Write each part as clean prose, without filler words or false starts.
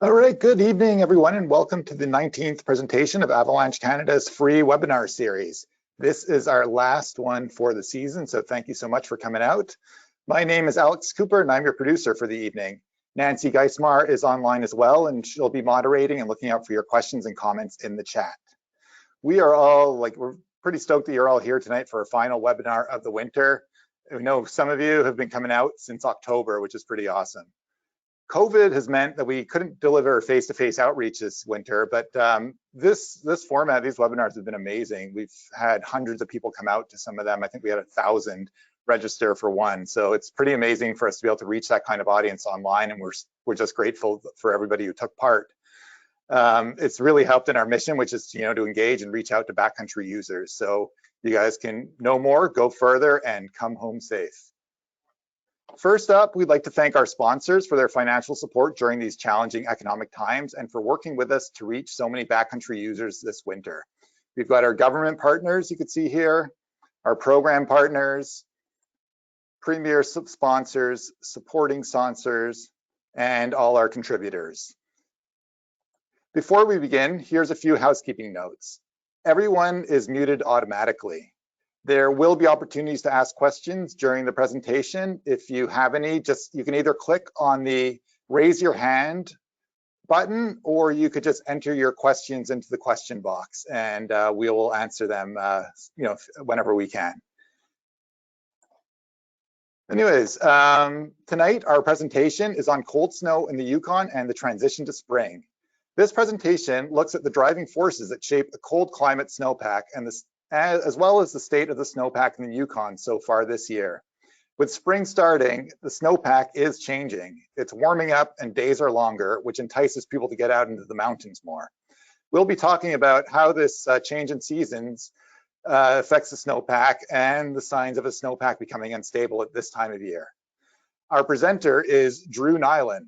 All right, good evening, everyone, and welcome to the 19th presentation of Avalanche Canada's free webinar series. This is our last one for the season, so thank you so much for coming out. My name is Alex Cooper, and I'm your producer for the evening. Nancy Geismar is online as well, and she'll be moderating and looking out for your questions and comments in the chat. We're pretty stoked that you're all here tonight for our final webinar of the winter. I know some of you have been coming out since October, which is pretty awesome. COVID has meant that we couldn't deliver face-to-face outreach this winter, but this format, these webinars have been amazing. We've had hundreds of people come out to some of them. I think we had 1,000 register for one. So it's pretty amazing for us to be able to reach that kind of audience online, and we're just grateful for everybody who took part. It's really helped in our mission, which is to engage and reach out to backcountry users. So you guys can know more, go further, and come home safe. First up, we'd like to thank our sponsors for their financial support during these challenging economic times and for working with us to reach so many backcountry users this winter. We've got our government partners, you can see here, our program partners, premier sponsors, supporting sponsors, and all our contributors. Before we begin, here's a few housekeeping notes. Everyone is muted automatically. There will be opportunities to ask questions during the presentation. If you have any, you can either click on the raise your hand button, or you could just enter your questions into the question box, and we will answer them whenever we can. Anyways, tonight our presentation is on cold snow in the Yukon and the transition to spring. This presentation looks at the driving forces that shape the cold climate snowpack and as well as the state of the snowpack in the Yukon so far this year. With spring starting, the snowpack is changing. It's warming up and days are longer, which entices people to get out into the mountains more. We'll be talking about how this change in seasons affects the snowpack and the signs of a snowpack becoming unstable at this time of year. Our presenter is Drew Nylen.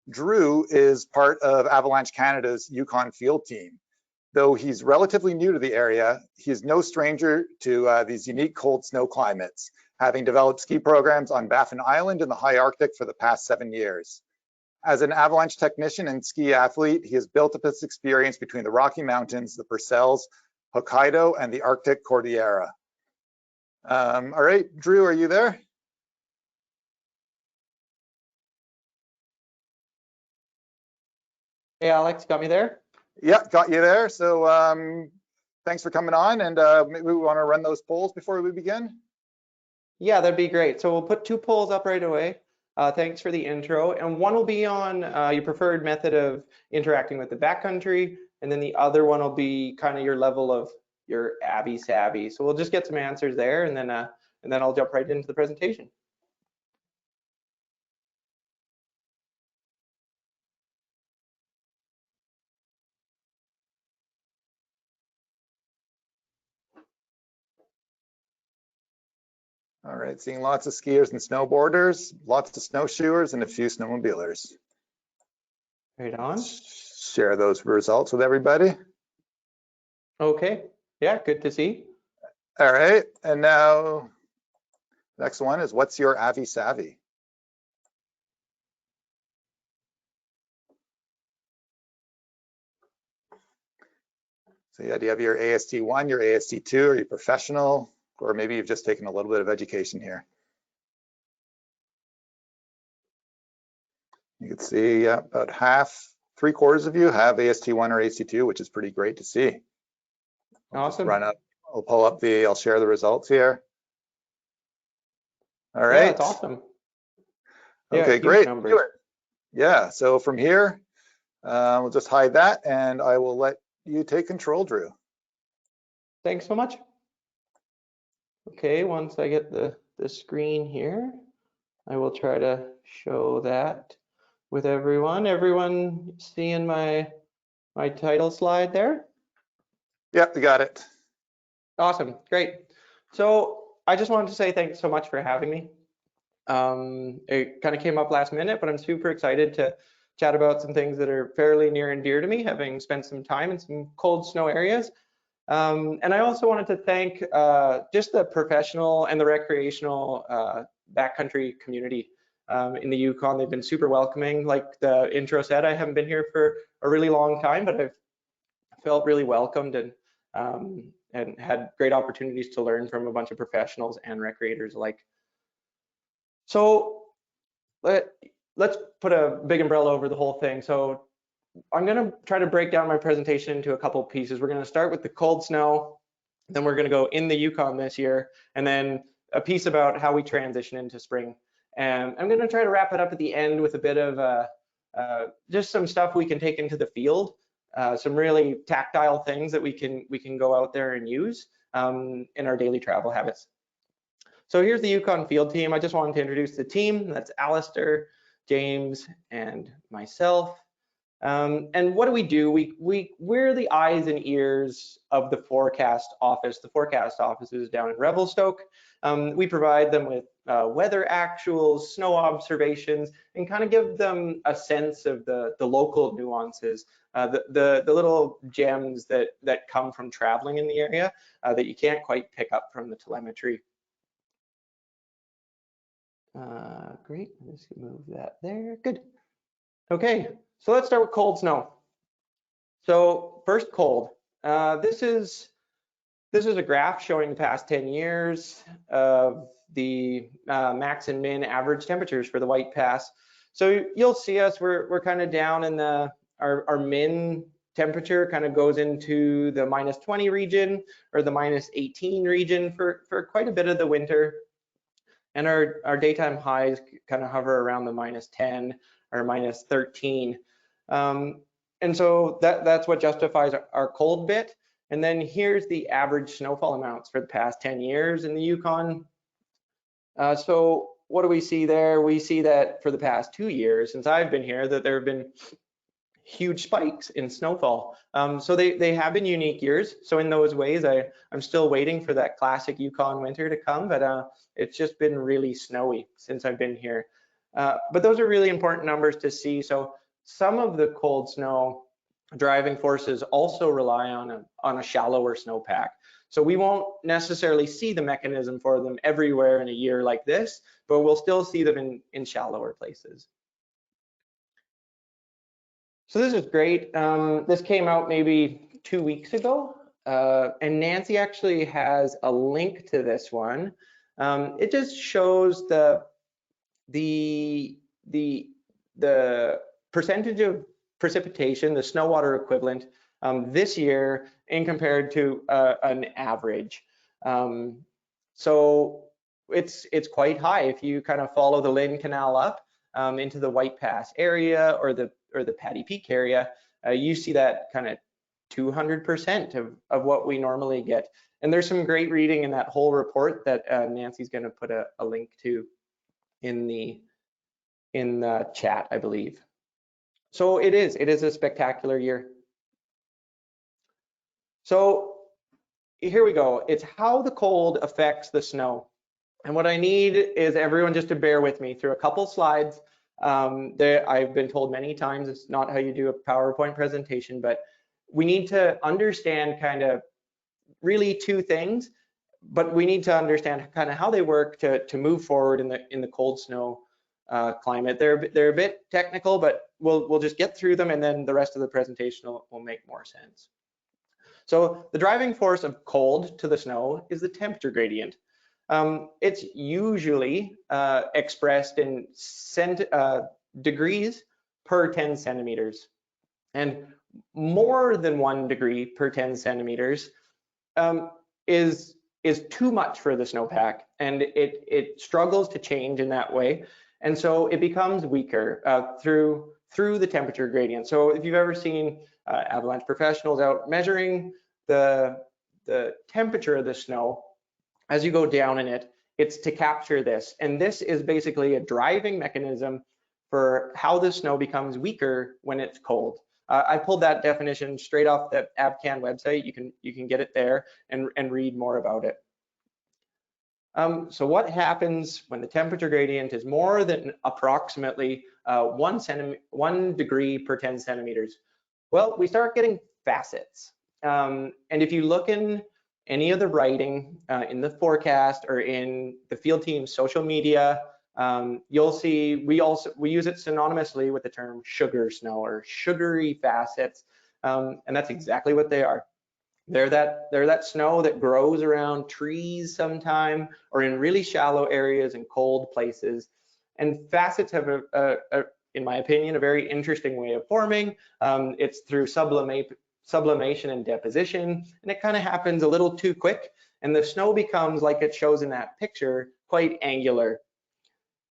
Drew is part of Avalanche Canada's Yukon field team. Though he's relatively new to the area, he is no stranger to these unique cold snow climates, having developed ski programs on Baffin Island in the high Arctic for the past 7 years. As an avalanche technician and ski athlete, he has built up his experience between the Rocky Mountains, the Purcells, Hokkaido, and the Arctic Cordillera. All right, Drew, are you there? Hey, Alex, got me there? Yeah, got you there. So thanks for coming on, and maybe we want to run those polls before we begin. Yeah, that'd be great. So we'll put 2 polls up right away. Thanks for the intro. And one will be on your preferred method of interacting with the backcountry, and then the other one will be kind of your level of your Avy savvy. So we'll just get some answers there, and then I'll jump right into the presentation. All right, seeing lots of skiers and snowboarders, lots of snowshoers, and a few snowmobilers. Right on. Share those results with everybody. Okay, yeah, good to see. All right, and now next one is, what's your Avy savvy? So yeah, do you have your AST1, your AST2, are you professional? Or maybe you've just taken a little bit of education here. You can see about half, 3/4 of you have AST1 or AST2, which is pretty great to see. Awesome. I'll pull up I'll share the results here. All right. Yeah, that's awesome. Okay, yeah, great. Numbers. Yeah, so from here, we'll just hide that, and I will let you take control, Drew. Thanks so much. Okay, once I get the screen here, I will try to show that with everyone. Everyone seeing my title slide there? Yep, you got it. Awesome, great. So I just wanted to say thanks so much for having me. It kind of came up last minute, but I'm super excited to chat about some things that are fairly near and dear to me, having spent some time in some cold snow areas. And I also wanted to thank just the professional and the recreational backcountry community. in the Yukon. They've been super welcoming. Like the intro said, I haven't been here for a really long time, but I've felt really welcomed and had great opportunities to learn from a bunch of professionals and recreators alike. So let's put a big umbrella over the whole thing. So I'm going to try to break down my presentation into a couple of pieces. We're going to start with the cold snow, then we're going to go in the Yukon this year, and then a piece about how we transition into spring. And I'm going to try to wrap it up at the end with a bit of just some stuff we can take into the field, some really tactile things that we can go out there and use in our daily travel habits. So here's the Yukon field team. I just wanted to introduce the team. That's Alistair, James, and myself. And what do? We're the eyes and ears of the forecast office. The forecast office is down in Revelstoke. We provide them with weather actuals, snow observations, and kind of give them a sense of the local nuances, the little gems that come from traveling in the area that you can't quite pick up from the telemetry. Great, let's move that there, good. Okay, so let's start with cold snow. So first cold, this is a graph showing the past 10 years of the max and min average temperatures for the White Pass. So you'll see us, we're kind of down in our min temperature kind of goes into the -20 region or the -18 region for quite a bit of the winter. And our daytime highs kind of hover around the -10 or -13. And so that's what justifies our cold bit. And then here's the average snowfall amounts for the past 10 years in the Yukon. So what do we see there? We see that for the past 2 years since I've been here that there have been huge spikes in snowfall. So they have been unique years. So in those ways, I'm still waiting for that classic Yukon winter to come, but it's just been really snowy since I've been here. But those are really important numbers to see. So some of the cold snow driving forces also rely on a shallower snowpack. So we won't necessarily see the mechanism for them everywhere in a year like this, but we'll still see them in shallower places. So this is great. This came out maybe 2 weeks ago, and Nancy actually has a link to this one. It just shows the percentage of precipitation, the snow water equivalent this year in compared to an average. So it's quite high if you kind of follow the Lynn Canal up into the White Pass area or the Paddy Peak area. You see that kind of 200% of what we normally get. And there's some great reading in that whole report that Nancy's going to put a link to in the chat, I believe. So it is a spectacular year. So here we go. It's how the cold affects the snow. And what I need is everyone just to bear with me through a couple slides. I've been told many times it's not how you do a PowerPoint presentation, but we need to understand kind of really two things, but we need to understand kind of how they work to move forward in the cold snow climate. They're a bit technical, but we'll just get through them, and then the rest of the presentation will make more sense. So the driving force of cold to the snow is the temperature gradient. It's usually expressed in degrees per 10 centimeters. And more than 1 degree per 10 centimeters is too much for the snowpack, and it struggles to change in that way. And so it becomes weaker through the temperature gradient. So if you've ever seen avalanche professionals out measuring the temperature of the snow, as you go down in it, it's to capture this. And this is basically a driving mechanism for how the snow becomes weaker when it's cold. I pulled that definition straight off the AvCan website. You can get it there and read more about it. So what happens when the temperature gradient is more than approximately 1 degree per 10 centimeters? Well, we start getting facets. And if you look in any of the writing in the forecast or in the field team's social media, you'll see we use it synonymously with the term sugar snow or sugary facets, and that's exactly what they are. They're that snow that grows around trees sometime or in really shallow areas and cold places. And facets have in my opinion, a very interesting way of forming. It's through sublimation and deposition, and it kind of happens a little too quick, and the snow becomes, like it shows in that picture, quite angular.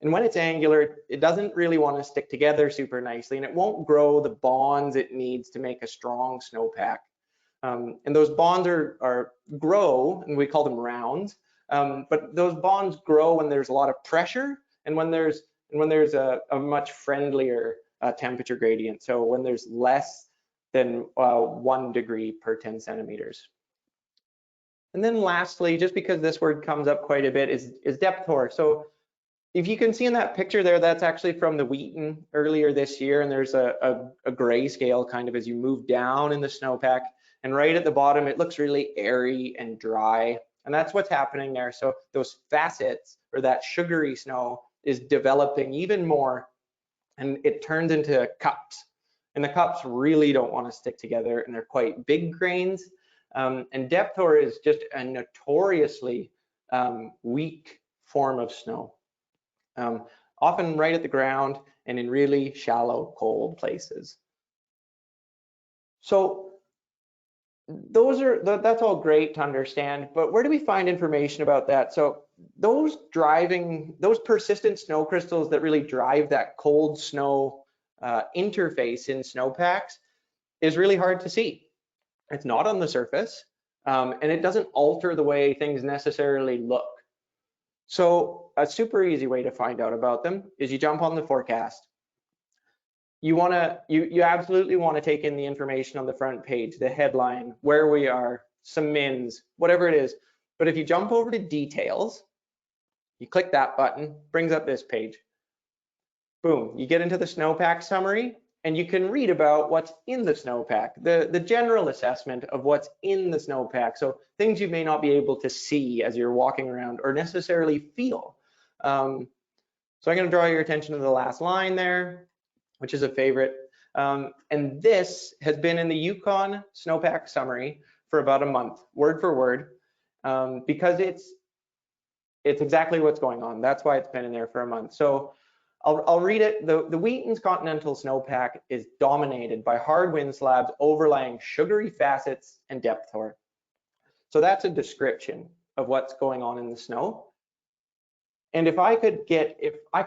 And when it's angular, it doesn't really want to stick together super nicely, and it won't grow the bonds it needs to make a strong snowpack. And those bonds grow, and we call them rounds. But those bonds grow when there's a lot of pressure and when there's a much friendlier temperature gradient. So when there's less than 1 degree per 10 centimeters. And then lastly, just because this word comes up quite a bit, is depth hoar. So if you can see in that picture there, that's actually from the Wheaton earlier this year, and there's a grayscale kind of as you move down in the snowpack. And right at the bottom, it looks really airy and dry. And that's what's happening there. So those facets, or that sugary snow, is developing even more, and it turns into cups. And the cups really don't want to stick together, and they're quite big grains. And depth hoar is just a notoriously weak form of snow, often right at the ground and in really shallow, cold places. So that's all great to understand, but where do we find information about that? So those persistent snow crystals that really drive that cold snow interface in snowpacks is really hard to see. It's not on the surface, and it doesn't alter the way things necessarily look. So a super easy way to find out about them is you jump on the forecast. You absolutely want to take in the information on the front page, the headline, where we are, some mins, whatever it is. But if you jump over to details, you click that button, brings up this page. Boom, you get into the snowpack summary, and you can read about what's in the snowpack, the general assessment of what's in the snowpack. So things you may not be able to see as you're walking around or necessarily feel. So I'm going to draw your attention to the last line there, which is a favorite. And this has been in the Yukon Snowpack Summary for about a month, word for word, because it's exactly what's going on. That's why it's been in there for a month. So I'll read it. The Wheaton's continental snowpack is dominated by hard wind slabs overlying sugary facets and depth hoar. So that's a description of what's going on in the snow. And if I could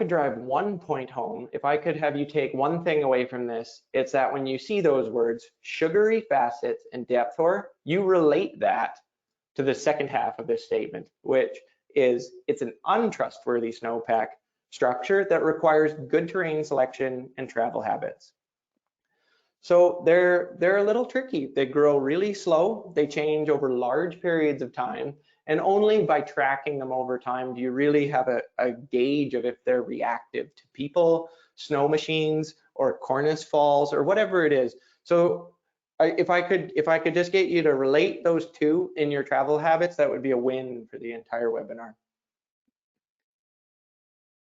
drive 1 point home, if I could have you take one thing away from this, it's that when you see those words, sugary facets and depth hoar, you relate that to the second half of this statement, which is it's an untrustworthy snowpack structure that requires good terrain selection and travel habits. So they're a little tricky. They grow really slow. They change over large periods of time. And only by tracking them over time do you really have a gauge of if they're reactive to people, snow machines, or cornice falls, or whatever it is. So if I could just get you to relate those two in your travel habits, that would be a win for the entire webinar.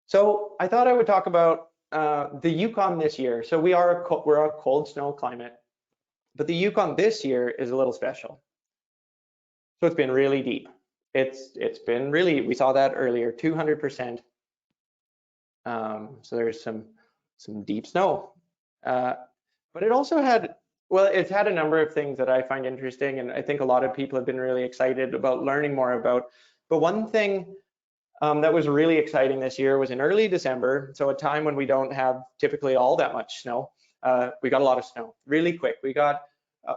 So I thought I would talk about the Yukon this year. So we're a cold snow climate, but the Yukon this year is a little special. So it's been really deep. It's been really, we saw that earlier, 200%. So there's some deep snow, but it also had, well, it's had a number of things that I find interesting, and I think a lot of people have been really excited about learning more about. But one thing that was really exciting this year was in early December, so a time when we don't have typically all that much snow. We got a lot of snow really quick. We got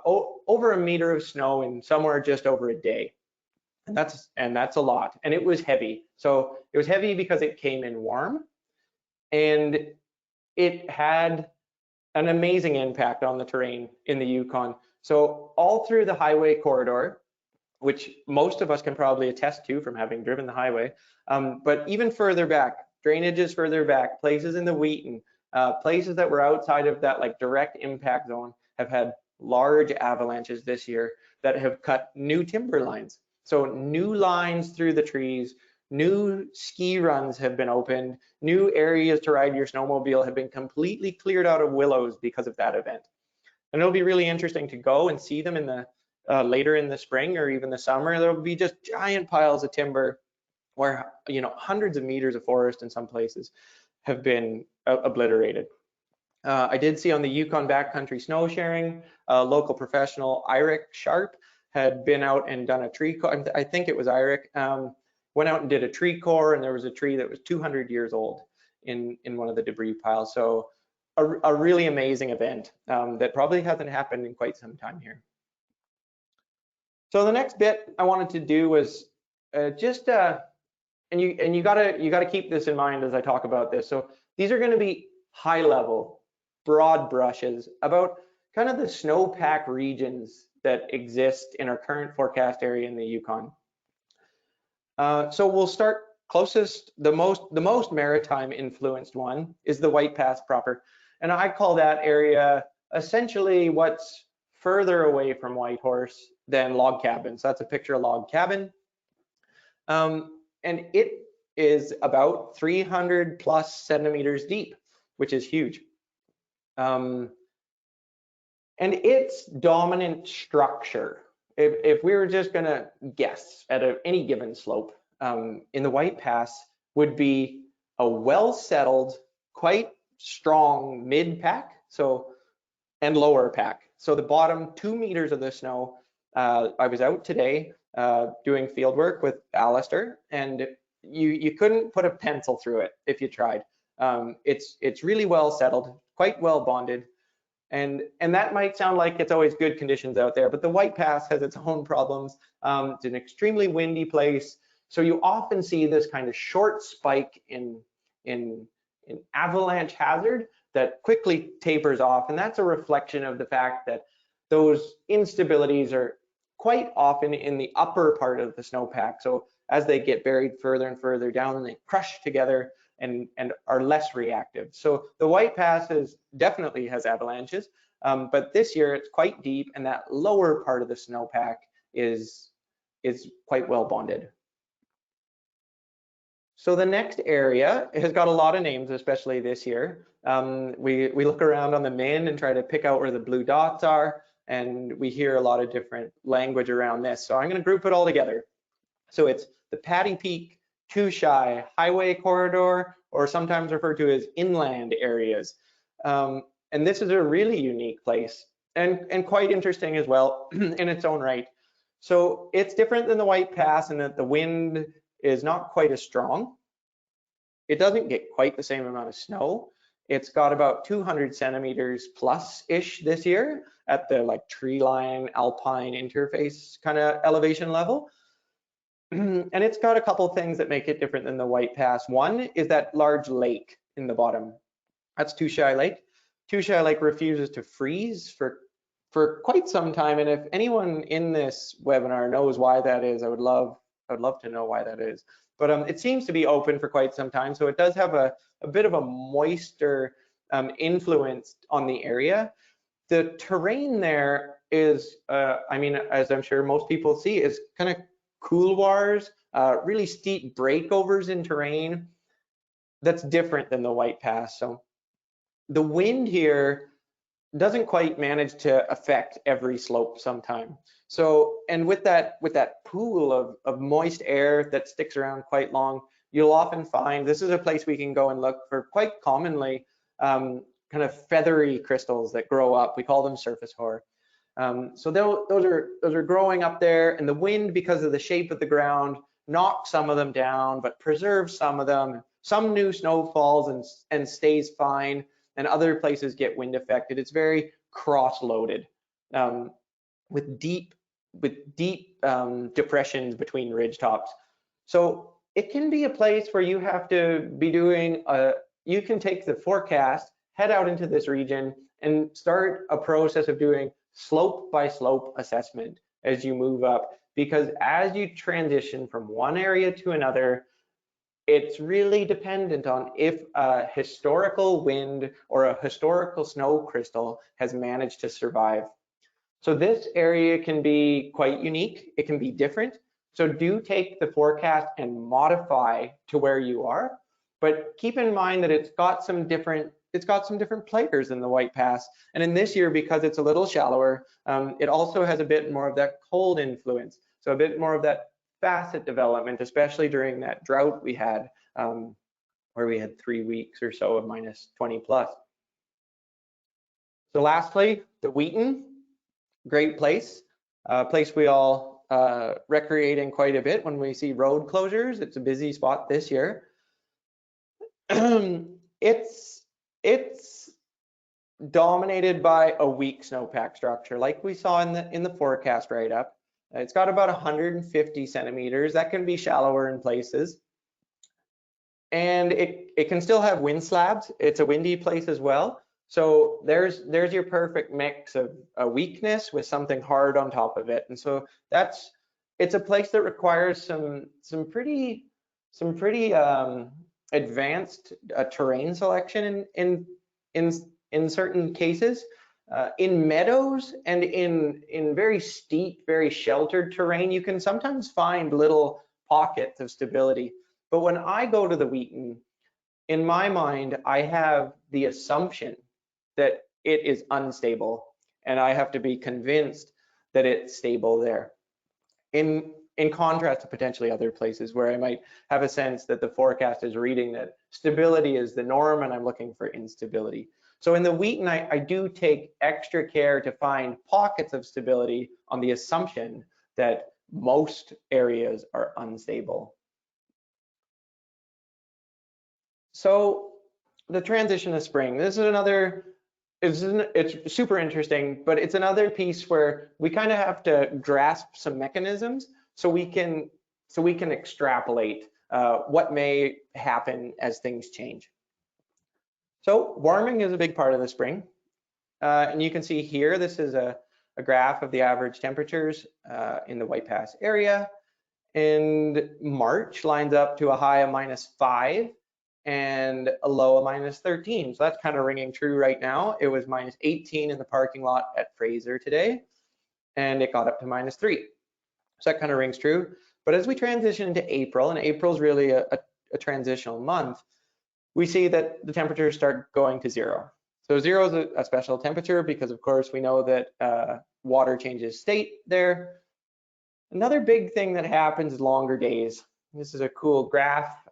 over 1 meter of snow in somewhere just over a day. And that's a lot, and it was heavy. So it was heavy because it came in warm, and it had an amazing impact on the terrain in the Yukon. So all through the highway corridor, which most of us can probably attest to from having driven the highway, but even further back, drainages further back, places in the Wheaton, places that were outside of that like direct impact zone have had large avalanches this year that have cut new timber lines. So new lines through the trees, New ski runs have been opened. New areas to ride your snowmobile have been completely cleared out of willows because of that event. And it'll be really interesting to go and see them in the later in the spring or even the summer. There'll be just giant piles of timber where, you know, hundreds of meters of forest in some places have been obliterated. I did see on the Yukon backcountry snow sharing, local professional Eirik Sharp had been out and done a tree, I think it was Eirik, went out and did a tree core, and there was a tree that was 200 years old in one of the debris piles. So a really amazing event that probably hasn't happened in quite some time here. So the next bit I wanted to do was and you gotta keep this in mind as I talk about this. So these are going to be high level, broad brushes about kind of the snowpack regions that exist in our current forecast area in the Yukon. So we'll start closest, the most maritime influenced one is the White Pass proper. And I call that area essentially what's further away from Whitehorse than log cabins. That's a picture of log cabin. And it is about 300 plus centimeters deep, which is huge. And its dominant structure, if we were just gonna guess at any given slope in the White Pass, would be a well-settled, quite strong mid-pack, and lower pack. So the bottom 2 meters of the snow, I was out today doing field work with Alistair, and you couldn't put a pencil through it if you tried. It's really well settled, quite well bonded, and that might sound like it's always good conditions out there, but the White Pass has its own problems. It's an extremely windy place, so you often see this kind of short spike in avalanche hazard that quickly tapers off, and that's a reflection of the fact that those instabilities are quite often in the upper part of the snowpack. So as they get buried further and further down, they crush together and are less reactive. So the White Pass definitely has avalanches, but this year it's quite deep, and that lower part of the snowpack is quite well bonded. So the next area has got a lot of names, especially this year. We look around on the min and try to pick out where the blue dots are, and we hear a lot of different language around this. So I'm going to group it all together. So it's the Paddy Peak, Touchai, Highway Corridor, or sometimes referred to as inland areas. And this is a really unique place and quite interesting as well in its own right. So it's different than the White Pass in that the wind is not quite as strong. It doesn't get quite the same amount of snow. It's got about 200 centimeters plus-ish this year at the like tree line, alpine interface kind of elevation level. And it's got a couple things that make it different than the White Pass. One is that large lake in the bottom. That's Touchai Lake. Touchai Lake refuses to freeze for quite some time. And if anyone in this webinar knows why that is, I would love to know why that is. But it seems to be open for quite some time. So it does have a bit of a moisture influence on the area. The terrain there is, I mean, as I'm sure most people see, is kind of couloirs, really steep breakovers in terrain that's different than the White Pass. So the wind here doesn't quite manage to affect every slope sometime. So, and with that pool of moist air that sticks around quite long, you'll often find this is a place we can go and look for quite commonly kind of feathery crystals that grow up. We call them surface hoar. So those are growing up there, and the wind, because of the shape of the ground, knocks some of them down, but preserves some of them. Some new snow falls and stays fine, and other places get wind affected. It's very cross-loaded with deep depressions between ridge tops. So it can be a place where you have to be doing, you can take the forecast, head out into this region, and start a process of doing slope by slope assessment as you move up, because as you transition from one area to another, it's really dependent on if a historical wind or a historical snow crystal has managed to survive. So this area can be quite unique. It can be different. So do take the forecast and modify to where you are, but keep in mind that it's got some different players in the White Pass. And in this year, because it's a little shallower, it also has a bit more of that cold influence. So a bit more of that facet development, especially during that drought we had, where we had 3 weeks or so of minus 20 plus. So lastly, the Wheaton, great place, place we all recreate in quite a bit when we see road closures. It's a busy spot this year. It's dominated by a weak snowpack structure, like we saw in the forecast write-up. It's got about 150 centimeters. That can be shallower in places. And it can still have wind slabs. It's a windy place as well. So there's your perfect mix of a weakness with something hard on top of it. And so it's a place that requires some pretty advanced terrain selection in certain cases. In meadows and in very steep, very sheltered terrain, you can sometimes find little pockets of stability. But when I go to the Wheaton, in my mind, I have the assumption that it is unstable, and I have to be convinced that it's stable there. In contrast to potentially other places where I might have a sense that the forecast is reading that stability is the norm and I'm looking for instability. So in the Wheaton, I do take extra care to find pockets of stability on the assumption that most areas are unstable. So the transition to spring, this is another, it's super interesting, but it's another piece where we kind of have to grasp some mechanisms so we can extrapolate what may happen as things change. So warming is a big part of the spring. And you can see here, this is a graph of the average temperatures in the White Pass area. And March lines up to a high of -5 and a low of -13. So that's kind of ringing true right now. It was -18 in the parking lot at Fraser today, and it got up to -3. So that kind of rings true. But as we transition into April, and April is really a transitional month, we see that the temperatures start going to 0. So 0 is a special temperature because, of course, we know that water changes state there. Another big thing that happens is longer days. This is a cool graph,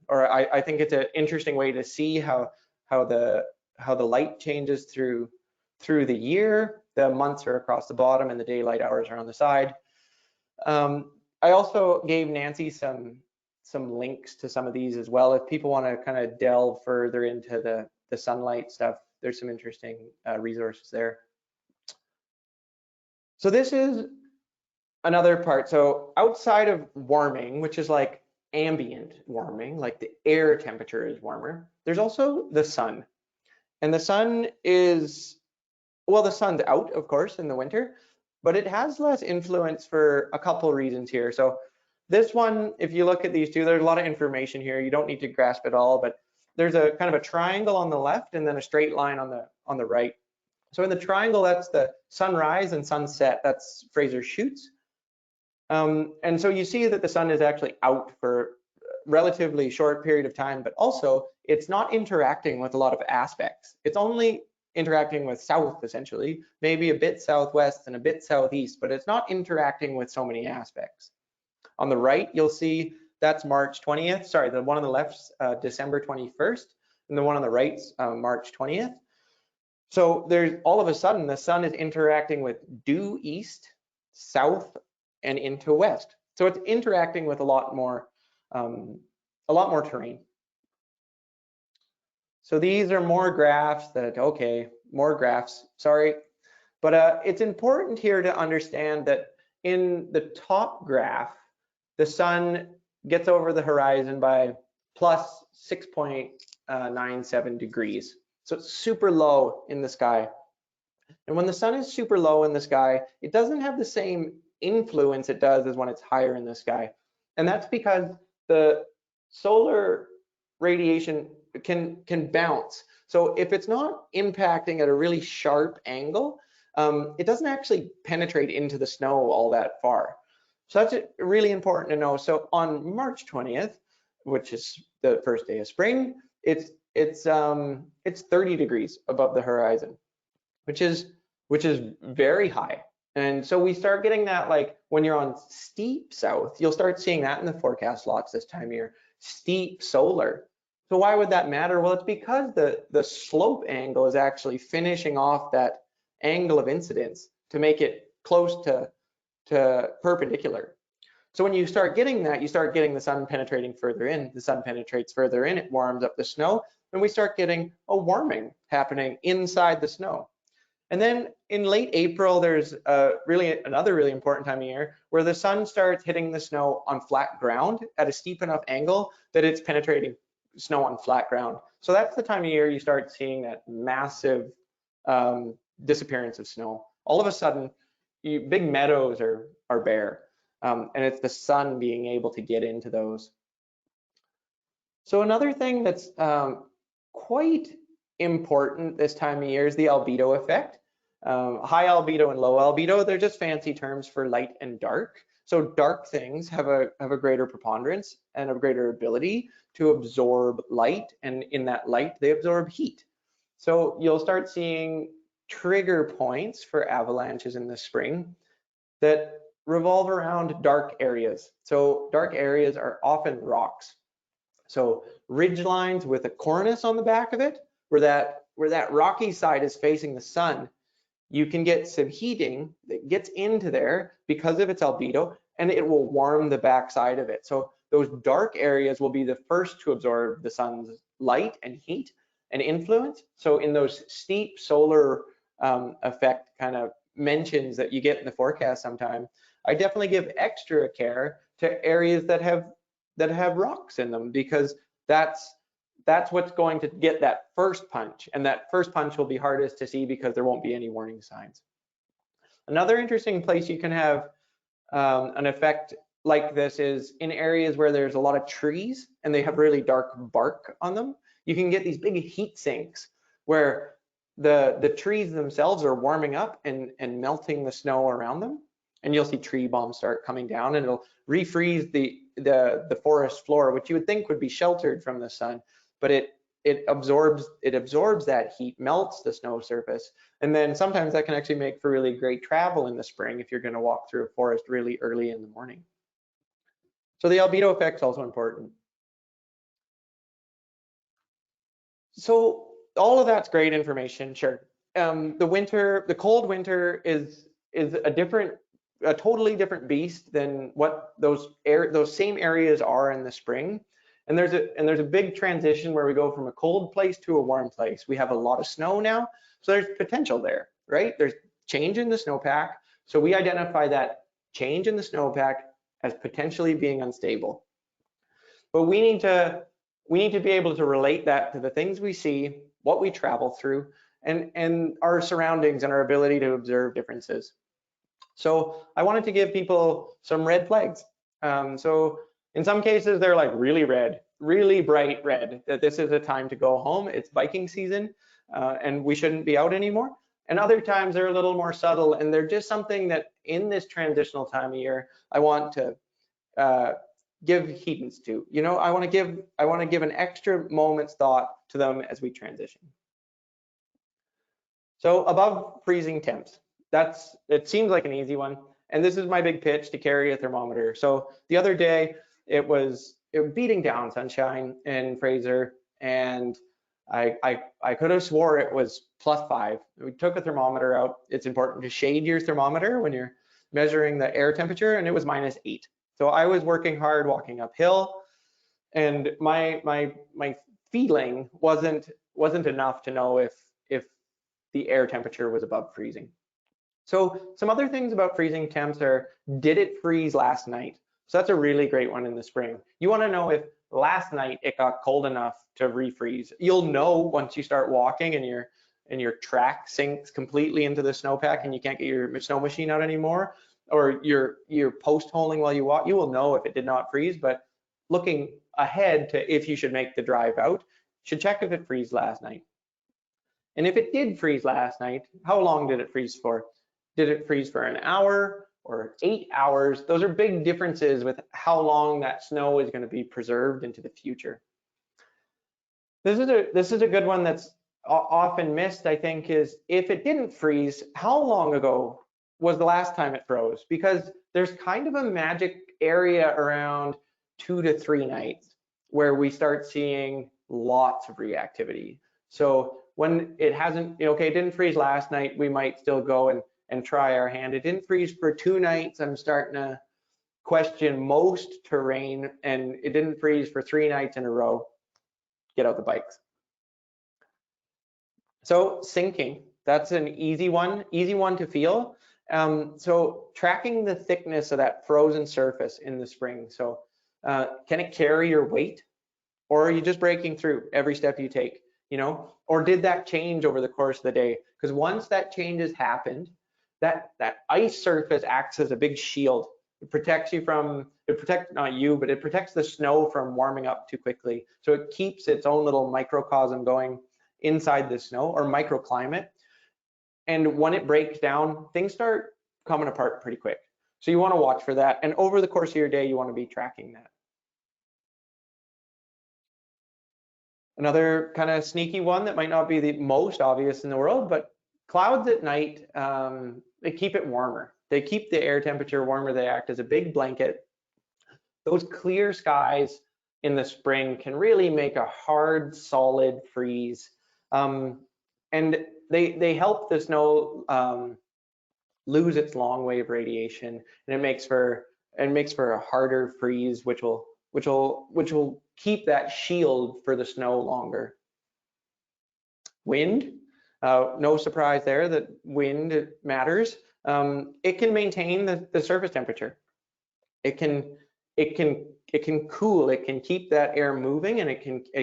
or I think it's an interesting way to see how the light changes through the year. The months are across the bottom and the daylight hours are on the side. I also gave Nancy some links to some of these as well. If people want to kind of delve further into the sunlight stuff, there's some interesting resources there. So this is another part. So outside of warming, which is like ambient warming, like the air temperature is warmer, there's also the sun. And the sun is, well, the sun's out, of course, in the winter, but it has less influence for a couple reasons here. So this one, if you look at these two, there's a lot of information here. You don't need to grasp it all, but there's a kind of a triangle on the left and then a straight line on the right. So in the triangle, that's the sunrise and sunset. That's Fraser Chutes. And so you see that the sun is actually out for a relatively short period of time, but also it's not interacting with a lot of aspects. It's only interacting with south, essentially, maybe a bit southwest and a bit southeast, but it's not interacting with so many aspects. On the right, you'll see that's March 20th. Sorry, the one on the left's December 21st, and the one on the right's March 20th. So there's all of a sudden the sun is interacting with due east, south, and into west. So it's interacting with a lot more terrain. So these are more graphs that, okay, more graphs, sorry. But it's important here to understand that in the top graph, the sun gets over the horizon by plus 6.97 degrees. So it's super low in the sky. And when the sun is super low in the sky, it doesn't have the same influence it does as when it's higher in the sky. And that's because the solar radiation can bounce. So if it's not impacting at a really sharp angle, it doesn't actually penetrate into the snow all that far. So that's really important to know. So on March 20th, which is the first day of spring, it's 30 degrees above the horizon, which is very high. And so we start getting that, like when you're on steep south, you'll start seeing that in the forecast lots this time of year, steep solar. So why would that matter? Well, it's because the slope angle is actually finishing off that angle of incidence to make it close to perpendicular. So when you start getting that, you start getting the sun penetrating further in. The sun penetrates further in, it warms up the snow, and we start getting a warming happening inside the snow. And then in late April, there's another really important time of year where the sun starts hitting the snow on flat ground at a steep enough angle that it's penetrating snow on flat ground. So that's the time of year you start seeing that massive disappearance of snow. All of a sudden, big meadows are bare, and it's the sun being able to get into those. So another thing that's quite important this time of year is the albedo effect. High albedo and low albedo, they're just fancy terms for light and dark. So dark things have a greater preponderance and a greater ability to absorb light, and in that light, they absorb heat. So you'll start seeing trigger points for avalanches in the spring that revolve around dark areas. So dark areas are often rocks. So ridge lines with a cornice on the back of it, where that rocky side is facing the sun, you can get some heating that gets into there because of its albedo, and it will warm the back side of it. So those dark areas will be the first to absorb the sun's light and heat and influence. So in those steep solar effect kind of mentions that you get in the forecast sometime, I definitely give extra care to areas that have rocks in them, because that's what's going to get that first punch, and that first punch will be hardest to see because there won't be any warning signs. Another interesting place you can have an effect like this is in areas where there's a lot of trees and they have really dark bark on them. You can get these big heat sinks where the trees themselves are warming up and melting the snow around them, and you'll see tree bombs start coming down, and it'll refreeze the forest floor, which you would think would be sheltered from the sun, but it absorbs that heat, melts the snow surface, and then sometimes that can actually make for really great travel in the spring if you're going to walk through a forest really early in the morning. So the albedo effect is also important. So all of that's great information, sure. The cold winter is a totally different beast than what those same areas are in the spring. And there's a big transition where we go from a cold place to a warm place. We have a lot of snow now, so there's potential there, right? There's change in the snowpack. So we identify that change in the snowpack as potentially being unstable. But we need to be able to relate that to the things we see, what we travel through, and our surroundings and our ability to observe differences. So I wanted to give people some red flags. So in some cases, they're like really red, really bright red, that this is a time to go home. It's biking season, and we shouldn't be out anymore. And other times they're a little more subtle, and they're just something that in this transitional time of year, I want to give heedance to. You know, I want to give an extra moment's thought to them as we transition. So above freezing temps, it seems like an easy one. And this is my big pitch to carry a thermometer. So the other day, it was beating down sunshine in Fraser, and I could have swore it was +5. We took a thermometer out. It's important to shade your thermometer when you're measuring the air temperature, and it was -8. So I was working hard walking uphill, and my feeling wasn't enough to know if the air temperature was above freezing. So some other things about freezing temps are, did it freeze last night? So that's a really great one in the spring. You want to know if last night it got cold enough to refreeze. You'll know once you start walking and your track sinks completely into the snowpack and you can't get your snow machine out anymore, or you're post holing while you walk. You will know if it did not freeze. But looking ahead to if you should make the drive out, should check if it freezed last night. And if it did freeze last night, how long did it freeze for? Did it freeze for an hour, or 8 hours. Those are big differences with how long that snow is going to be preserved into the future. This is a good one that's often missed, I think, is if it didn't freeze, how long ago was the last time it froze? Because there's kind of a magic area around 2 to 3 nights where we start seeing lots of reactivity. So when it hasn't, okay, it didn't freeze last night, we might still go and try our hand. It didn't freeze for 2 nights. I'm starting to question most terrain, and it didn't freeze for 3 nights in a row. Get out the bikes. So sinking, that's an easy one to feel. So tracking the thickness of that frozen surface in the spring. So can it carry your weight, or are you just breaking through every step you take, or did that change over the course of the day? Because once that change has happened, that ice surface acts as a big shield. It protects you from, not you, but it protects the snow from warming up too quickly. So it keeps its own little microcosm going inside the snow, or microclimate. And when it breaks down, things start coming apart pretty quick. So you want to watch for that. And over the course of your day, you want to be tracking that. Another kind of sneaky one that might not be the most obvious in the world, but clouds at night, they keep it warmer. They keep the air temperature warmer. They act as a big blanket. Those clear skies in the spring can really make a hard, solid freeze. And they help the snow lose its long wave radiation, and it makes for a harder freeze, which will keep that shield for the snow longer. Wind, no surprise there that wind matters. It can maintain the surface temperature. It can cool. It can keep that air moving, and it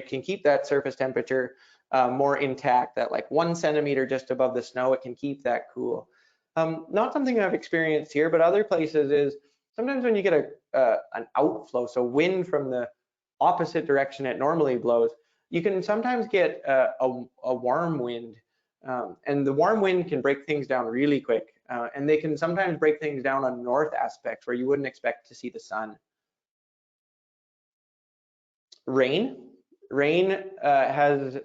can keep that surface temperature more intact. That like 1 centimeter just above the snow, it can keep that cool. Not something I've experienced here, but other places is sometimes when you get an outflow, so wind from the opposite direction it normally blows, you can sometimes get a warm wind, and the warm wind can break things down really quick, and they can sometimes break things down on north aspects where you wouldn't expect to see the sun. Rain has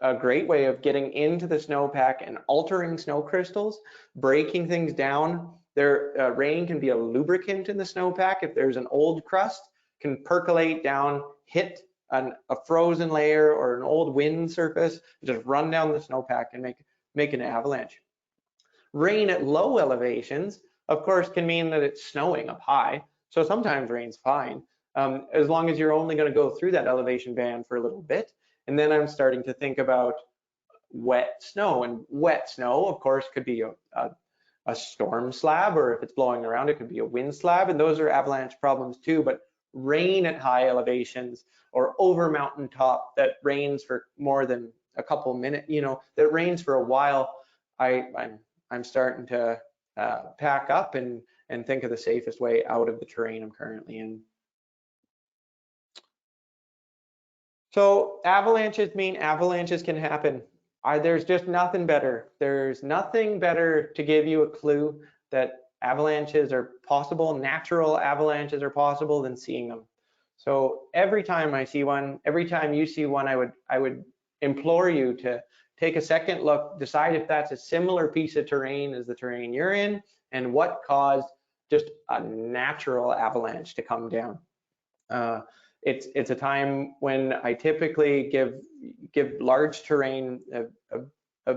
a great way of getting into the snowpack and altering snow crystals, breaking things down. Rain can be a lubricant in the snowpack. If there's an old crust, can percolate down, hit a frozen layer or an old wind surface, just run down the snowpack and make an avalanche. Rain at low elevations, of course, can mean that it's snowing up high. So sometimes rain's fine, as long as you're only going to go through that elevation band for a little bit. And then I'm starting to think about wet snow, and wet snow, of course, could be a storm slab, or if it's blowing around, it could be a wind slab, and those are avalanche problems too. But rain at high elevations or over mountaintop that rains for more than a couple minutes, that rains for a while, I'm starting to pack up and think of the safest way out of the terrain I'm currently in. So avalanches mean avalanches can happen. There's just nothing better. There's nothing better to give you a clue that avalanches are possible, natural avalanches are possible, than seeing them. So every time I see one, every time you see one, I would implore you to take a second look, decide if that's a similar piece of terrain as the terrain you're in, and what caused just a natural avalanche to come down. It's a time when I typically give large terrain a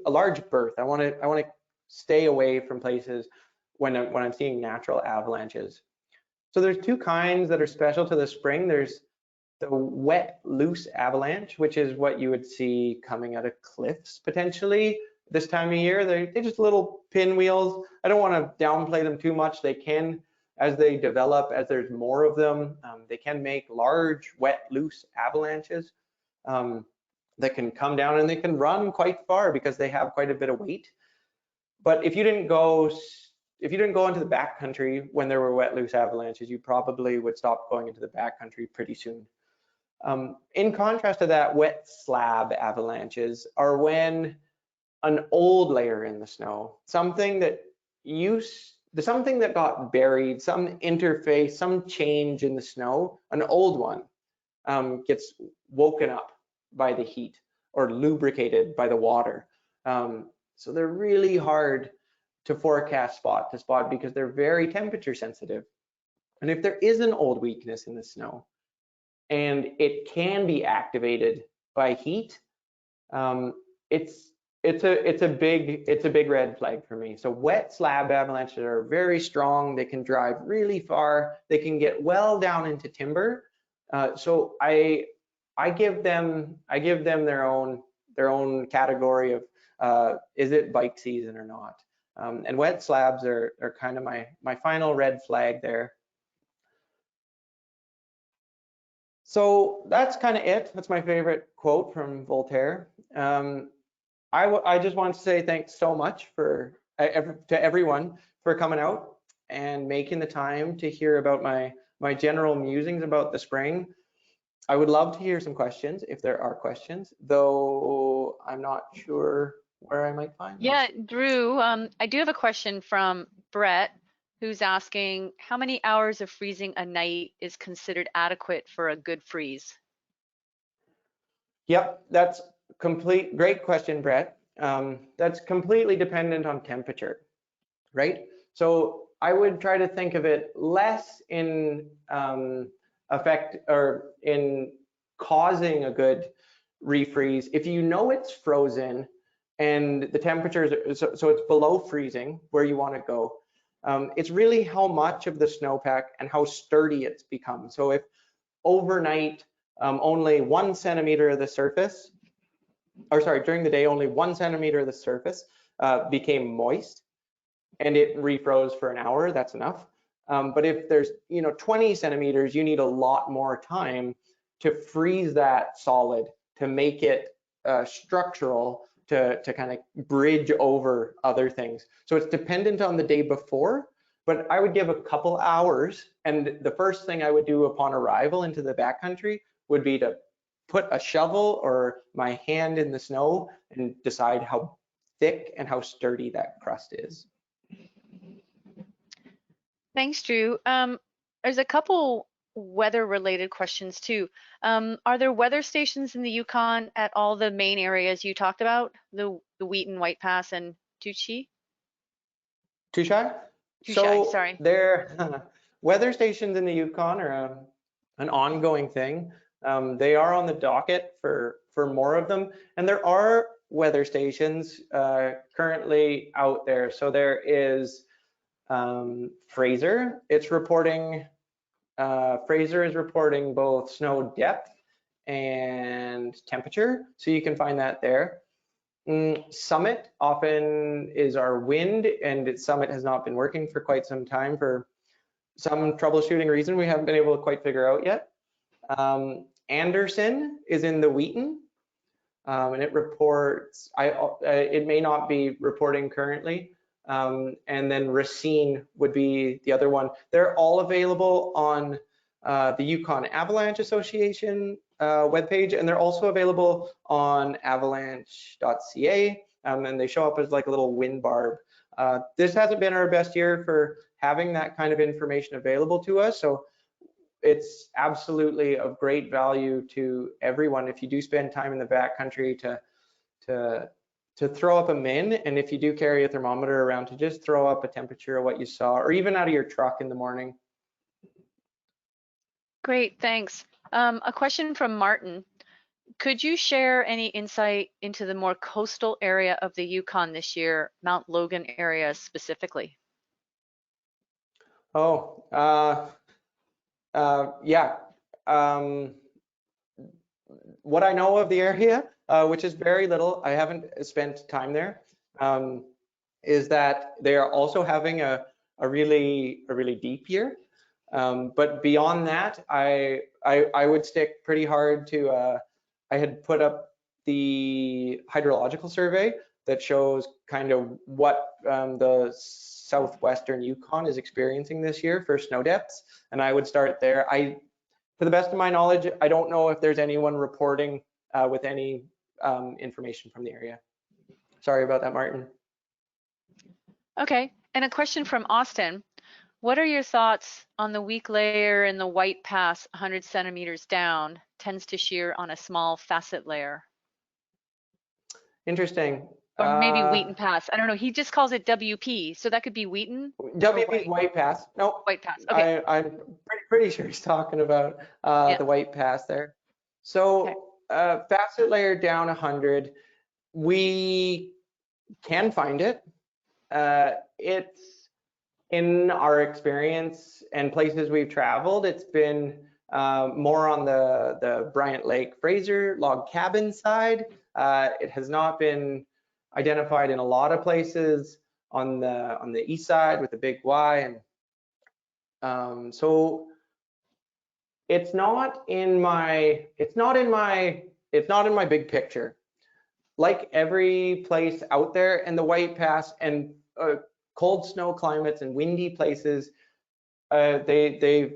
large berth. I want to stay away from places when I'm seeing natural avalanches. So there's 2 kinds that are special to the spring. There's the wet loose avalanche, which is what you would see coming out of cliffs potentially this time of year. They're just little pinwheels. I don't want to downplay them too much. They can, as they develop, as there's more of them, they can make large wet loose avalanches that can come down, and they can run quite far because they have quite a bit of weight. But if you didn't go into the backcountry when there were wet loose avalanches, you probably would stop going into the backcountry pretty soon. In contrast to that, wet slab avalanches are when an old layer in the snow, something that something that got buried, some interface, some change in the snow, an old one, gets woken up by the heat or lubricated by the water. So they're really hard to forecast spot to spot because they're very temperature sensitive. And if there is an old weakness in the snow and it can be activated by heat, it's a big red flag for me. So wet slab avalanches are very strong. They can drive really far. They can get well down into timber. So I give them their own category of is it bike season or not. And wet slabs are kind of my final red flag there. So that's kind of it. That's my favorite quote from Voltaire. I just want to say thanks so much to everyone for coming out and making the time to hear about my general musings about the spring. I would love to hear some questions if there are questions, though I'm not sure where I might find them. Yeah, Drew, I do have a question from Brett, who's asking how many hours of freezing a night is considered adequate for a good freeze? Yep, that's great question, Brett. That's completely dependent on temperature, right? So I would try to think of it less in effect or in causing a good refreeze. If you know it's frozen and the temperatures, so it's below freezing where you want to go, it's really how much of the snowpack and how sturdy it's become. So if overnight only 1 centimeter of the surface, or sorry, during the day only 1 centimeter of the surface became moist and it refroze for an hour, that's enough. But if there's 20 centimeters, you need a lot more time to freeze that solid, to make it structural, to kind of bridge over other things. So it's dependent on the day before, but I would give a couple hours. And the first thing I would do upon arrival into the backcountry would be to put a shovel or my hand in the snow and decide how thick and how sturdy that crust is. Thanks, Drew. There's a couple weather-related questions too. Are there weather stations in the Yukon at all the main areas you talked about, the Wheaton, White Pass, and Tuchy? Tushai? So, sorry. Their weather stations in the Yukon are an ongoing thing. They are on the docket for more of them, and there are weather stations currently out there. So there is Fraser. It's reporting. Fraser is reporting both snow depth and temperature, so you can find that there. Summit often is our wind, and Summit has not been working for quite some time for some troubleshooting reason we haven't been able to quite figure out yet. Anderson is in the Wheaton, and it reports, it may not be reporting currently. And then Racine would be the other one. They're all available on the Yukon Avalanche Association webpage, and they're also available on avalanche.ca, and they show up as like a little wind barb. This hasn't been our best year for having that kind of information available to us, so it's absolutely of great value to everyone if you do spend time in the backcountry to throw up a min, and if you do carry a thermometer around, to just throw up a temperature of what you saw, or even out of your truck in the morning. Great, thanks. A question from Martin. Could you share any insight into the more coastal area of the Yukon this year, Mount Logan area specifically? Oh, yeah. What I know of the area, which is very little, I haven't spent time there, is that they are also having a really deep year. But beyond that, I would stick pretty hard to, I had put up the hydrological survey that shows kind of what the southwestern Yukon is experiencing this year for snow depths, and I would start there. To the best of my knowledge, I don't know if there's anyone reporting with any information from the area. Sorry about that, Martin. Okay, And a question from Austin. What are your thoughts on the weak layer in the white pass 100 centimeters down tends to shear on a small facet layer? Interesting. Or maybe Wheaton pass. I don't know. He just calls it WP. So that could be Wheaton. WP is white pass. No, White pass. Okay. I'm pretty sure he's talking about the white pass there. So facet layer down 100, we can find it. It's in our experience and places we've traveled, it's been more on the Bryant Lake Fraser log cabin side. It has not been identified in a lot of places on the east side with the big Y, and so it's not in my big picture. Like every place out there in the White Pass and cold snow climates and windy places, they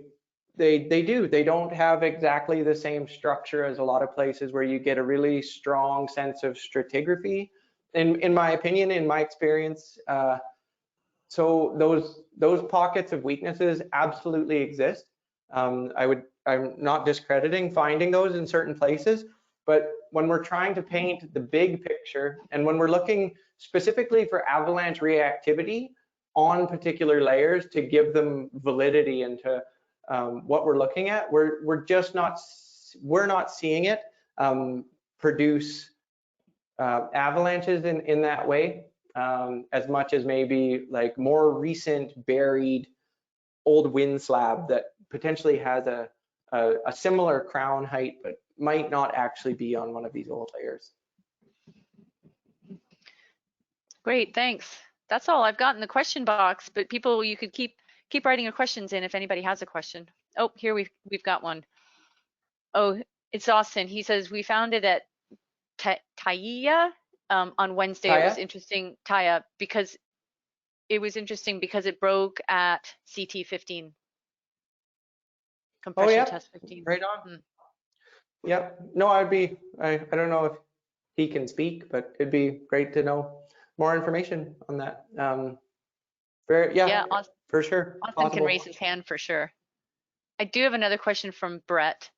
don't have exactly the same structure as a lot of places where you get a really strong sense of stratigraphy. In my opinion, in my experience, so those pockets of weaknesses absolutely exist. I'm not discrediting finding those in certain places, but when we're trying to paint the big picture and when we're looking specifically for avalanche reactivity on particular layers to give them validity into what we're looking at, we're not seeing it produce avalanches in that way as much as maybe like more recent buried old wind slab that potentially has a similar crown height but might not actually be on one of these old layers. Great, thanks. That's all I've got in the question box, but people, you could keep writing your questions in if anybody has a question. Oh, here we've got one. Oh, it's Austin. He says, we found it at Taiya on Wednesday. Taiya? It was interesting, Taiya, because it was interesting because it broke at CT 15. Compression test 15. Right on. Yep. No, I don't know if he can speak, but it'd be great to know more information on that. Austin, for sure. Austin can raise his hand for sure. I do have another question from Brett.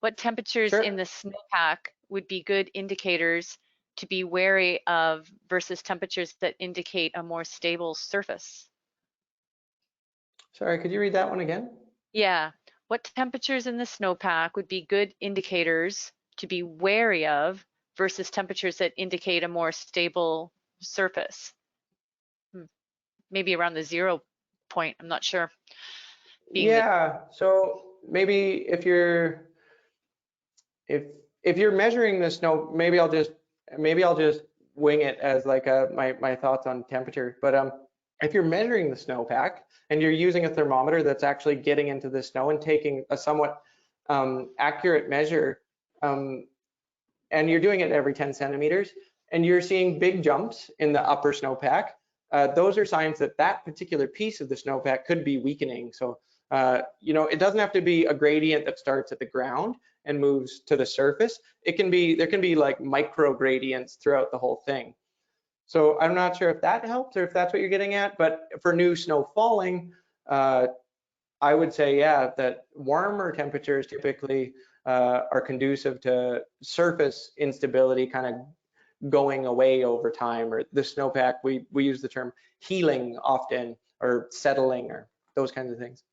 What temperatures in the snowpack would be good indicators to be wary of versus temperatures that indicate a more stable surface? Sorry, could you read that one again? Yeah. What temperatures in the snowpack would be good indicators to be wary of versus temperatures that indicate a more stable surface? Maybe around the 0 point, I'm not sure. So maybe if you're measuring the snow, maybe I'll just wing it as like my thoughts on temperature. But if you're measuring the snowpack and you're using a thermometer that's actually getting into the snow and taking a somewhat accurate measure, and you're doing it every 10 centimeters, and you're seeing big jumps in the upper snowpack, those are signs that that particular piece of the snowpack could be weakening. So, it doesn't have to be a gradient that starts at the ground and moves to the surface. There can be like micro gradients throughout the whole thing. So I'm not sure if that helps or if that's what you're getting at, but for new snow falling, I would say, that warmer temperatures typically are conducive to surface instability kind of going away over time, or the snowpack, we use the term healing often, or settling, or those kinds of things.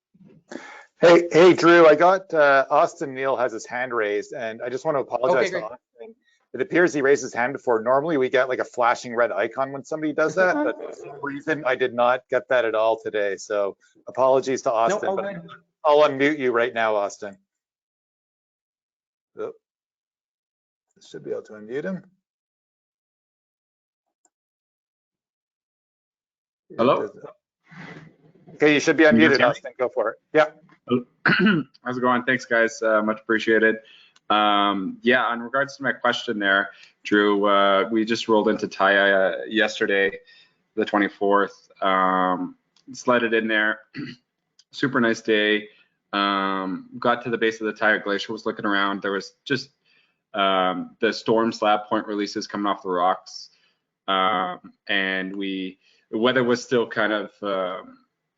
Hey, Drew, I got Austin Neal has his hand raised, and I just want to apologize to Austin. It appears he raised his hand before. Normally we get like a flashing red icon when somebody does that, but for some reason I did not get that at all today. So apologies to Austin. No, but I'll unmute you right now, Austin. Oh, should be able to unmute him. Hello? Okay, you should be unmuted, Austin. Go for it. Yeah. How's it going? Thanks, guys. Much appreciated. In regards to my question there, Drew, we just rolled into Taiya yesterday, the 24th. Sledded in there. Super nice day. Got to the base of the Taiya Glacier, was looking around. There was just the storm slab point releases coming off the rocks. And we the weather was still kind of,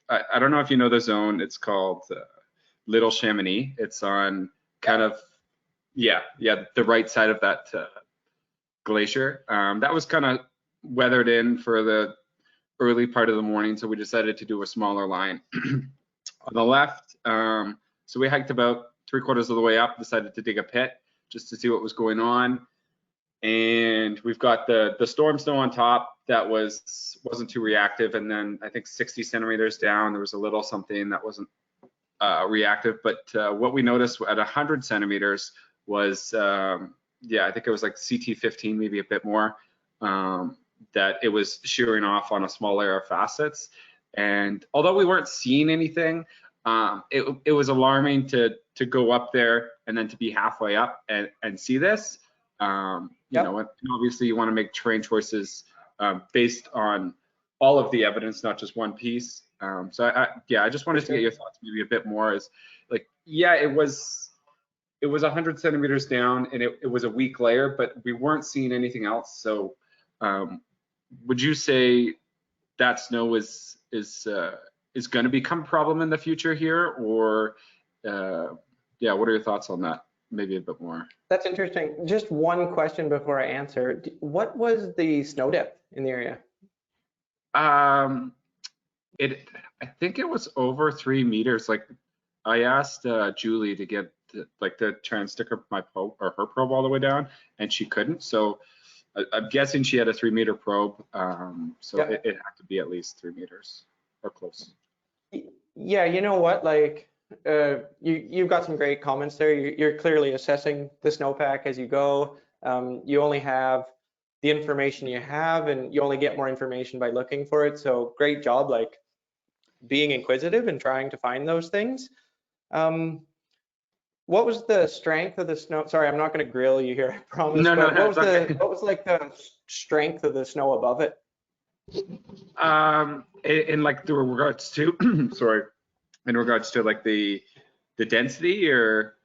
I don't know if you know the zone, it's called Little Chamonix. It's on kind of, the right side of that glacier. That was kind of weathered in for the early part of the morning, so we decided to do a smaller line. On the left, so we hiked about 3/4 of the way up, decided to dig a pit just to see what was going on. And we've got the storm snow on top that wasn't too reactive, and then I think 60 centimeters down there was a little something that wasn't reactive. But what we noticed at 100 centimeters was I think it was like CT15, maybe a bit more, that it was shearing off on a small layer of facets. And although we weren't seeing anything, it was alarming to go up there and then to be halfway up and see this. You know, and obviously you want to make terrain choices based on all of the evidence, not just one piece. So I just wanted to get your thoughts maybe a bit more. Is like, it was 100 centimeters down, and it was a weak layer, but we weren't seeing anything else. So would you say that snow is going to become a problem in the future here, or what are your thoughts on that? Maybe a bit more. That's interesting. Just one question before I answer. What was the snow depth in the area? I think it was over 3 meters. Like, I asked Julie to get to try and stick her probe all the way down, and she couldn't. So I'm guessing she had a 3 meter probe. So it had to be at least 3 meters or close. Yeah, you know what? Like, you've got some great comments there. You're clearly assessing the snowpack as you go. You only have the information you have, and you only get more information by looking for it. So great job, like being inquisitive and trying to find those things. What was the strength of the snow? Sorry, I'm not going to grill you here, I promise. No, what was like the strength of the snow above it? In like the regards to, sorry, in regards to like the density, or?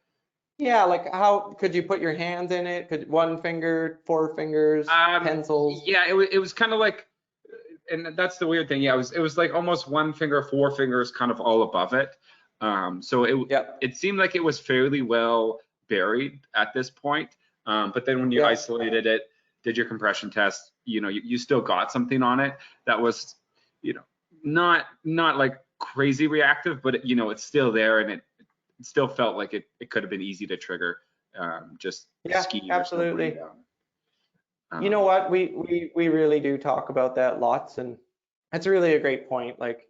Yeah, like how could you put your hands in it? Could 1 finger, 4 fingers, pencils? Yeah, it was kind of like, and that's the weird thing. Yeah, it was like almost 1 finger, 4 fingers, kind of all above it. So it seemed like it was fairly well buried at this point. But then when you isolated it, did your compression test, you still got something on it that was, not like crazy reactive, but it's still there, and it still felt like it could have been easy to trigger, just skiing. Absolutely. You know what? We really do talk about that lots, and that's really a great point. Like,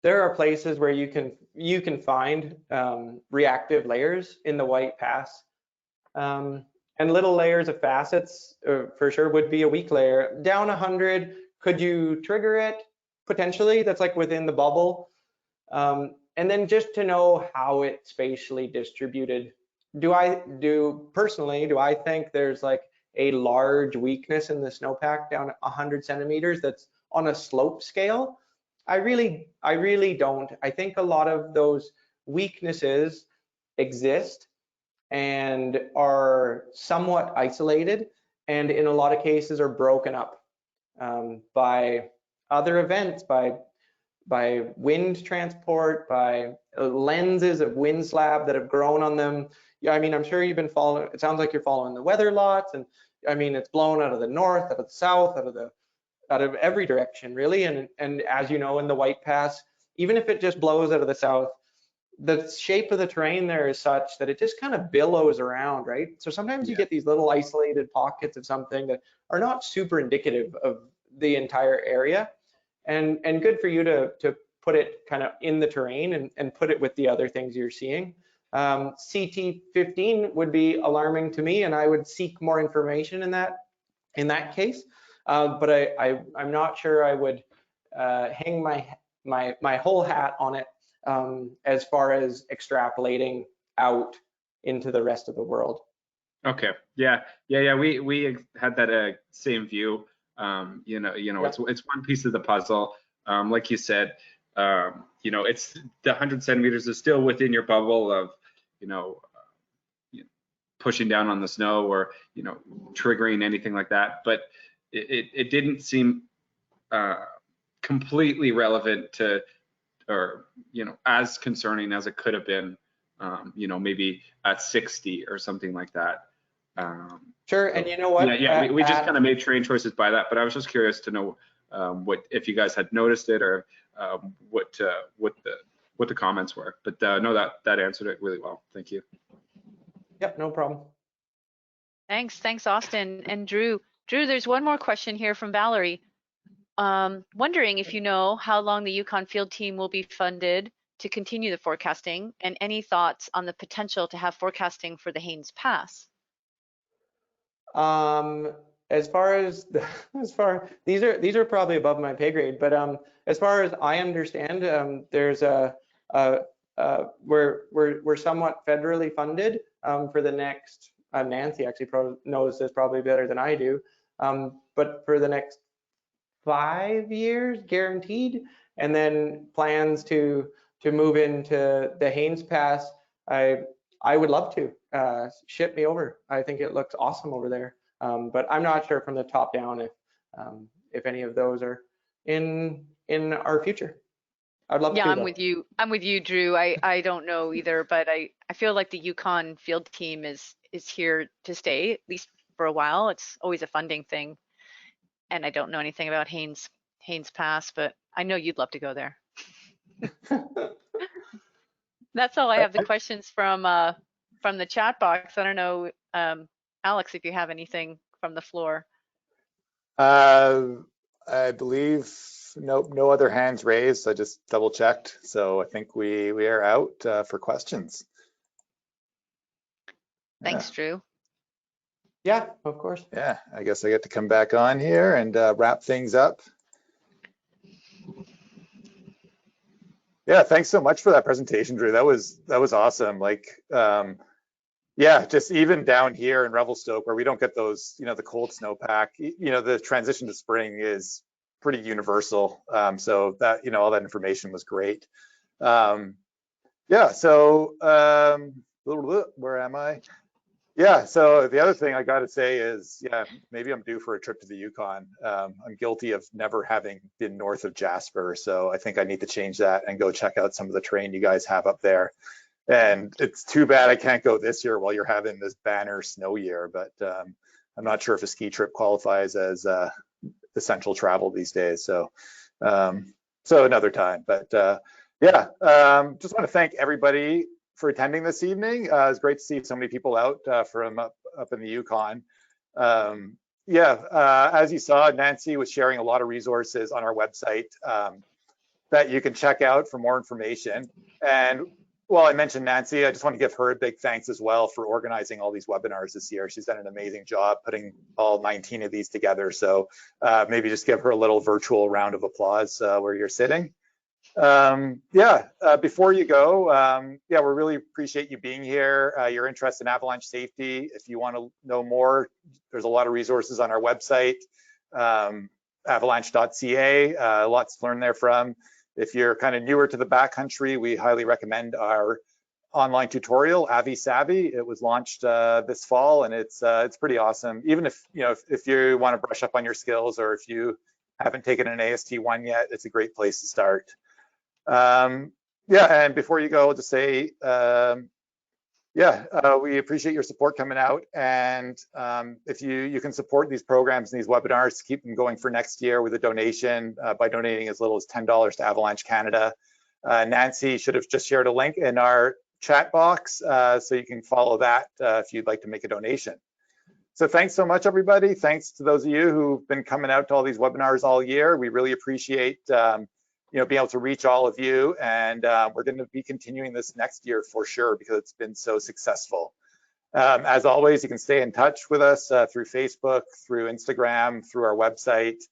there are places where you can find reactive layers in the White Pass, and little layers of facets for sure would be a weak layer. Down 100, could you trigger it? Potentially, that's like within the bubble. And then just to know how it's spatially distributed. Do I think there's like a large weakness in the snowpack down 100 centimeters that's on a slope scale? I really don't. I think a lot of those weaknesses exist and are somewhat isolated, and in a lot of cases are broken up by other events, by wind transport, by lenses of wind slab that have grown on them. Yeah, I mean, I'm sure you've been following, it sounds like you're following the weather lots, and I mean, it's blown out of the north, out of the south, out of every direction, really. And as you know, in the White Pass, even if it just blows out of the south, the shape of the terrain there is such that it just kind of billows around, right? So sometimes you get these little isolated pockets of something that are not super indicative of the entire area. And good for you to put it kind of in the terrain and put it with the other things you're seeing. CT15 would be alarming to me, and I would seek more information in that case. But I'm not sure I would hang my whole hat on it as far as extrapolating out into the rest of the world. Okay. Yeah. We had that same view. It's one piece of the puzzle. Like you said, it's the 100 centimeters is still within your bubble of, pushing down on the snow or, triggering anything like that. But it didn't seem completely relevant to, or as concerning as it could have been, maybe at 60 or something like that. Sure, and you know what? Yeah, we just kind of made train choices by that, but I was just curious to know if you guys had noticed it, or what the comments were. But no, that answered it really well. Thank you. Yep, no problem. Thanks, Austin and Drew. Drew, there's one more question here from Valerie. Wondering if you know how long the Yukon field team will be funded to continue the forecasting, and any thoughts on the potential to have forecasting for the Haines Pass? As far as these are probably above my pay grade, but as far as I understand, there's we're somewhat federally funded for the next. Nancy actually knows this probably better than I do, but for the next 5 years guaranteed, and then plans to move into the Haines Pass. I would love to ship me over. I think it looks awesome over there, but I'm not sure from the top down if any of those are in our future. I'd love to. Yeah, I'm with you, Drew. I don't know either, but I feel like the Yukon field team is here to stay, at least for a while. It's always a funding thing, and I don't know anything about Haines Pass, but I know you'd love to go there. That's all I have. The questions from the chat box. I don't know, Alex, if you have anything from the floor. I believe no other hands raised. I just double checked, so I think we are out for questions. Thanks, Drew. Yeah, of course. Yeah, I guess I get to come back on here and wrap things up. Yeah, thanks so much for that presentation, Drew. That was awesome. Like, yeah, just even down here in Revelstoke, where we don't get those, the cold snowpack, the transition to spring is pretty universal. So that, all that information was great. Yeah, so where am I? Yeah, so the other thing I got to say is, yeah, maybe I'm due for a trip to the Yukon. I'm guilty of never having been north of Jasper, so I think I need to change that and go check out some of the terrain you guys have up there. And it's too bad I can't go this year while you're having this banner snow year, but I'm not sure if a ski trip qualifies as essential travel these days. So another time, but yeah, just want to thank everybody for attending this evening. It's great to see so many people out from up in the Yukon. Yeah, as you saw, Nancy was sharing a lot of resources on our website that you can check out for more information. And while I mentioned Nancy, I just want to give her a big thanks as well for organizing all these webinars this year. She's done an amazing job putting all 19 of these together. So maybe just give her a little virtual round of applause where you're sitting. Yeah, before you go, yeah, we really appreciate you being here, your interest in avalanche safety. If you want to know more, there's a lot of resources on our website, avalanche.ca, lots to learn there from. If you're kind of newer to the backcountry, we highly recommend our online tutorial, Avi Savvy. It was launched this fall, and it's pretty awesome. Even if if you want to brush up on your skills, or if you haven't taken an AST1 yet, it's a great place to start. Yeah, and before you go, I'll just say, yeah, we appreciate your support coming out, and if you can support these programs and these webinars to keep them going for next year with a donation by donating as little as $10 to Avalanche Canada. Nancy should have just shared a link in our chat box, so you can follow that if you'd like to make a donation. So thanks so much, everybody. Thanks to those of you who've been coming out to all these webinars all year. We really appreciate being able to reach all of you, and we're going to be continuing this next year for sure because it's been so successful. As always, you can stay in touch with us through Facebook, through Instagram, through our website,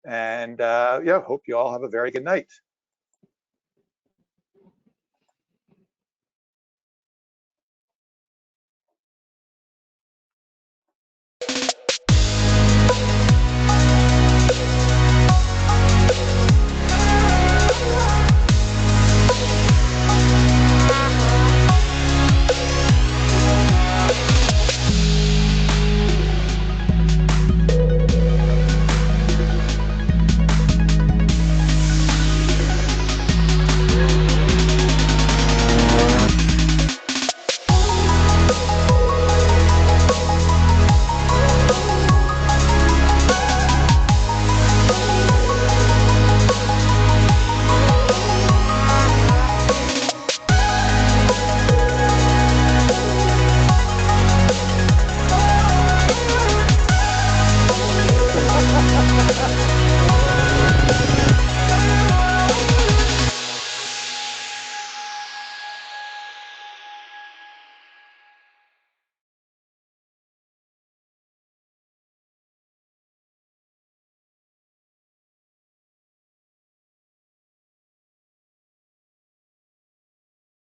and yeah, hope you all have a very good night.